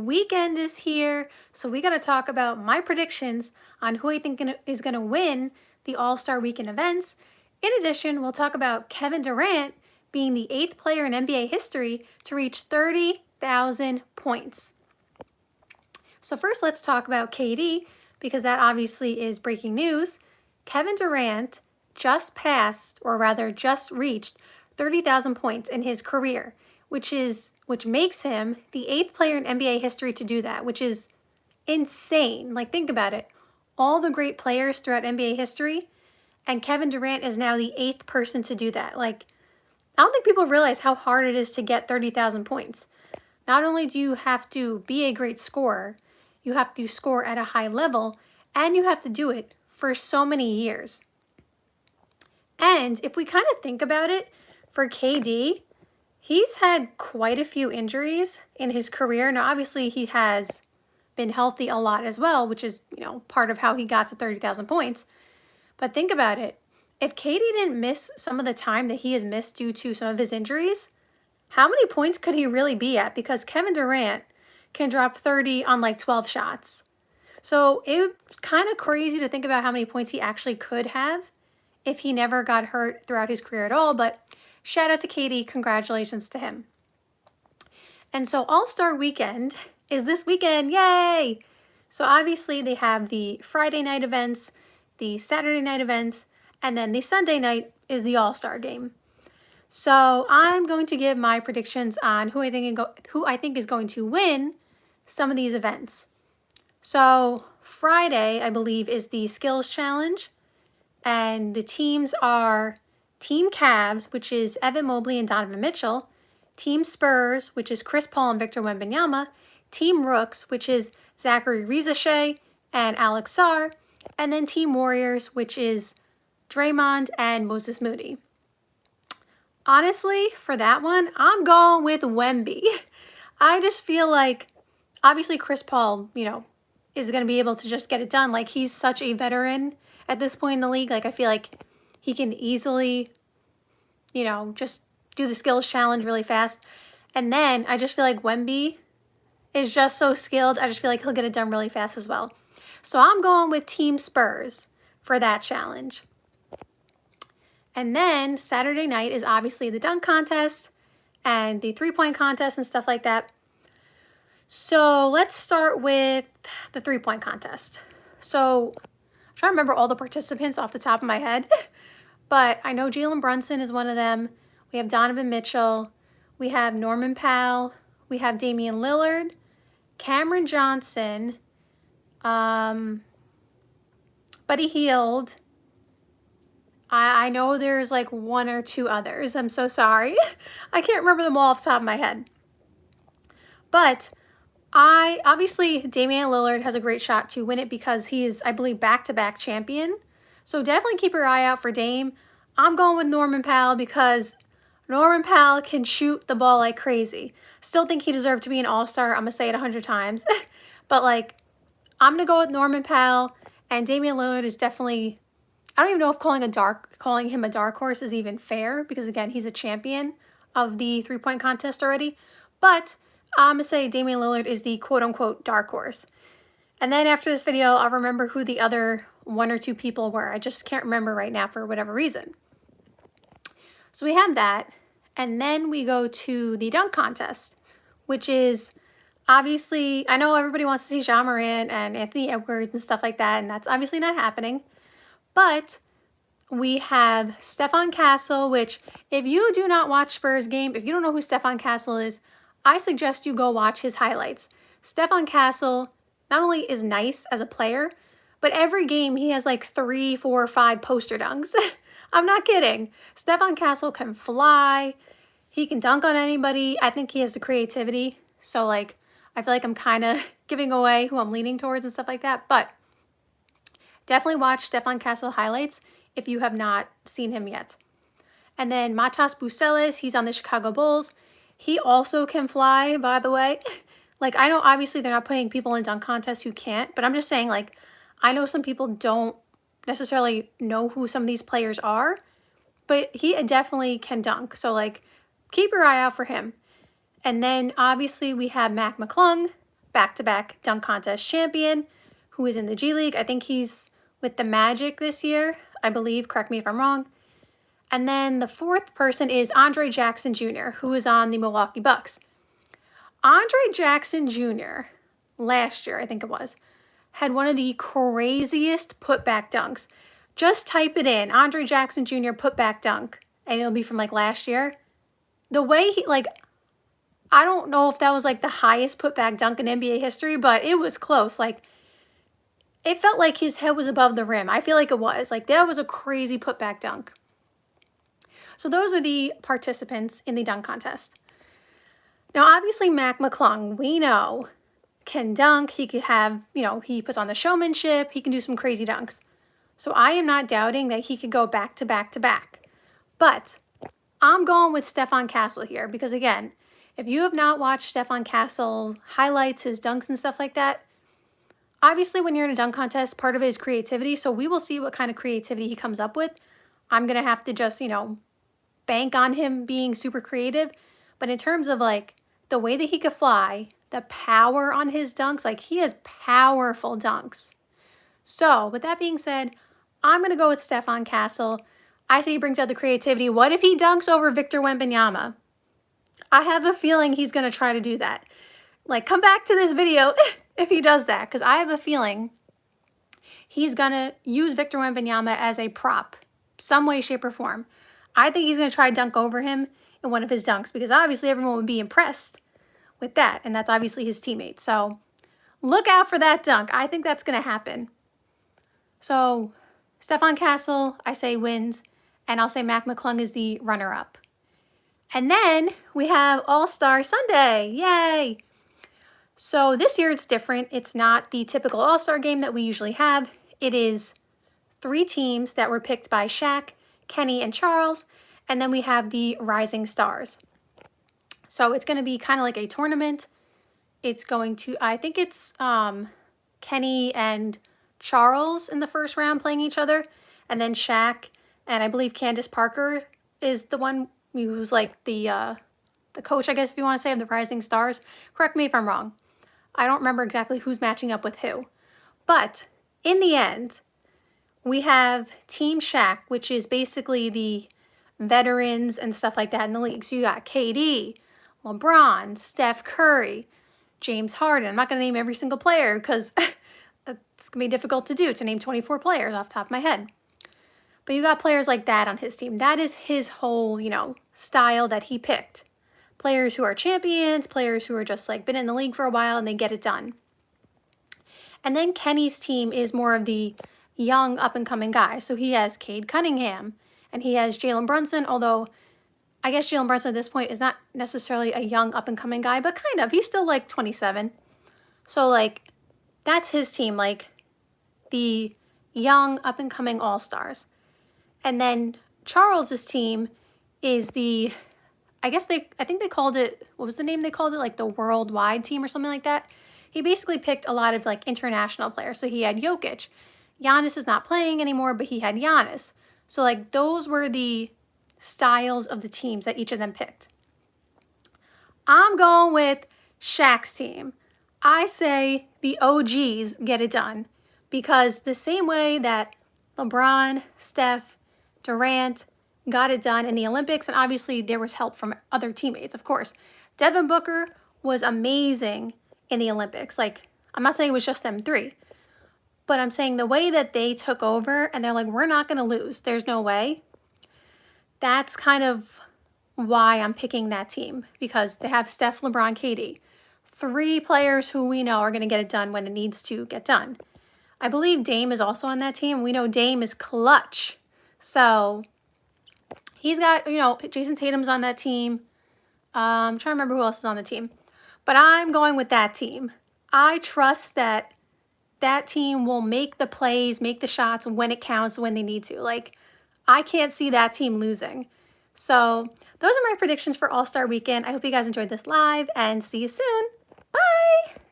weekend is here, so we got to talk about my predictions on who I think is going to win the All-Star Weekend events. In addition, we'll talk about Kevin Durant being the 8th player in NBA history to reach 30,000 points. So first, let's talk about KD, because that obviously is breaking news. Kevin Durant just passed, or rather just reached, 30,000 points in his career, which makes him the 8th player in NBA history to do that, which is insane. Like, think about it. All the great players throughout NBA history, and Kevin Durant is now the 8th person to do that. Like, I don't think people realize how hard it is to get 30,000 points. Not only do you have to be a great scorer, you have to score at a high level, and you have to do it for so many years. And if we kind of think about it, for KD, he's had quite a few injuries in his career. Now, obviously, he has been healthy a lot as well, which is, part of how he got to 30,000 points. But think about it. If KD didn't miss some of the time that he has missed due to some of his injuries, how many points could he really be at? Because Kevin Durant can drop 30 on like 12 shots. So it's kind of crazy to think about how many points he actually could have if he never got hurt throughout his career at all. But shout out to KD, congratulations to him. And so All-Star Weekend is this weekend, yay! So obviously they have the Friday night events, the Saturday night events, and then the Sunday night is the All-Star game. So I'm going to give my predictions on who I think is going to win some of these events. So Friday, I believe, is the Skills Challenge, and the teams are Team Cavs, which is Evan Mobley and Donovan Mitchell, Team Spurs, which is Chris Paul and Victor Wembanyama, Team Rooks, which is Zachary Rizachet and Alex Sarr, and then Team Warriors, which is Draymond and Moses Moody. Honestly, for that one, I'm going with Wemby. I just feel like, obviously Chris Paul, is going to be able to just get it done. Like, he's such a veteran at this point in the league. Like, I feel like he can easily, just do the skills challenge really fast. And then I just feel like Wemby is just so skilled. I just feel like he'll get it done really fast as well. So I'm going with Team Spurs for that challenge. And then Saturday night is obviously the dunk contest and the three-point contest and stuff like that. So let's start with the three-point contest. So I'm trying to remember all the participants off the top of my head, but I know Jalen Brunson is one of them. We have Donovan Mitchell. We have Norman Powell. We have Damian Lillard, Cameron Johnson, Buddy Hield. I know there's like one or two others. I'm so sorry. I can't remember them all off the top of my head. But obviously Damian Lillard has a great shot to win it because he is, I believe, back-to-back champion. So definitely keep your eye out for Dame. I'm going with Norman Powell because Norman Powell can shoot the ball like crazy. Still think he deserved to be an All-Star. I'm going to say it 100 times. But I'm going to go with Norman Powell, and Damian Lillard is definitely, I don't even know if calling him a dark horse is even fair because, again, he's a champion of the three-point contest already. But I'm going to say Damian Lillard is the quote-unquote dark horse. And then after this video, I'll remember who the other one or two people were. I just can't remember right now for whatever reason. So we have that. And then we go to the dunk contest, which is obviously, I know everybody wants to see Ja Morant and Anthony Edwards and stuff like that, and that's obviously not happening. But we have Stephon Castle, which if you do not watch Spurs game, if you don't know who Stephon Castle is, I suggest you go watch his highlights. Stephon Castle not only is nice as a player, but every game he has like 3, 4, 5 poster dunks. I'm not kidding. Stephon Castle can fly. He can dunk on anybody. I think he has the creativity. So I feel like I'm kind of giving away who I'm leaning towards and stuff like that. But definitely watch Stephon Castle highlights if you have not seen him yet. And then Matas Bucelis, he's on the Chicago Bulls. He also can fly, by the way. I know obviously they're not putting people in dunk contests who can't, but I'm just saying, I know some people don't necessarily know who some of these players are, but he definitely can dunk. So, keep your eye out for him. And then, obviously, we have Mac McClung, back-to-back dunk contest champion who is in the G League. I think he's with the Magic this year, I believe. Correct me if I'm wrong. And then the fourth person is Andre Jackson Jr., who is on the Milwaukee Bucks. Andre Jackson Jr., last year, I think it was, had one of the craziest putback dunks. Just type it in, Andre Jackson Jr. putback dunk, and it'll be from like last year. The way he, like, I don't know if that was like the highest putback dunk in NBA history, but it was close. Like, it felt like his head was above the rim. I feel like it was. Like, that was a crazy putback dunk. So those are the participants in the dunk contest. Now, obviously, Mac McClung, we know, can dunk. He could have, you know, he puts on the showmanship. He can do some crazy dunks. So I am not doubting that he could go back to back to back. But I'm going with Stephon Castle here because, again, if you have not watched Stephon Castle highlights, his dunks and stuff like that, obviously when you're in a dunk contest, part of it is creativity. So we will see what kind of creativity he comes up with. I'm going to have to just, you know, bank on him being super creative. But in terms of like the way that he could fly, the power on his dunks, like he has powerful dunks. So with that being said, I'm going to go with Stephon Castle. I say he brings out the creativity. What if he dunks over Victor Wembanyama? I have a feeling he's going to try to do that. Like, come back to this video if he does that, because I have a feeling he's going to use Victor Wembanyama as a prop, some way, shape, or form. I think he's going to try to dunk over him in one of his dunks, because obviously everyone would be impressed with that, and that's obviously his teammate. So look out for that dunk. I think that's going to happen. So Stephon Castle, I say, wins, and I'll say Mac McClung is the runner-up. And then we have All-Star Sunday. Yay! So this year it's different. It's not the typical All-Star game that we usually have. It is 3 teams that were picked by Shaq, Kenny, and Charles, and then we have the Rising Stars. So it's going to be kind of like a tournament. It's going to, I think it's Kenny and Charles in the first round playing each other, and then Shaq and I believe Candace Parker is the one who's like the coach, I guess, if you want to say, of the Rising Stars. Correct me if I'm wrong. I don't remember exactly who's matching up with who. But in the end, we have Team Shaq, which is basically the veterans and stuff like that in the league. So you got KD, LeBron, Steph Curry, James Harden. I'm not going to name every single player because it's going to be difficult to do, to name 24 players off the top of my head. But you got players like that on his team. That is his whole, you know, style that he picked. Players who are champions, players who are just like been in the league for a while and they get it done. And then Kenny's team is more of the young up-and-coming guys. So he has Cade Cunningham and he has Jalen Brunson, although I guess Jalen Brunson at this point is not necessarily a young up-and-coming guy, but kind of. He's still like 27. So like that's his team, like the young up-and-coming all-stars. And then Charles's team is the, I think they called it, what was the name they called it? Like the worldwide team or something like that. He basically picked a lot of like international players. So he had Jokic. Giannis is not playing anymore, but he had Giannis. So like those were the styles of the teams that each of them picked. I'm going with Shaq's team. I say the OGs get it done because the same way that LeBron, Steph, Durant got it done in the Olympics, and obviously there was help from other teammates, of course. Devin Booker was amazing in the Olympics. Like, I'm not saying it was just them 3, but I'm saying the way that they took over and they're like, we're not going to lose. There's no way. That's kind of why I'm picking that team, because they have Steph, LeBron, KD. 3 players who we know are going to get it done when it needs to get done. I believe Dame is also on that team. We know Dame is clutch. So he's got, you know, Jason Tatum's on that team. I'm trying to remember who else is on the team. But I'm going with that team. I trust that that team will make the plays, make the shots when it counts, when they need to. Like, I can't see that team losing. So those are my predictions for All-Star Weekend. I hope you guys enjoyed this live and see you soon. Bye!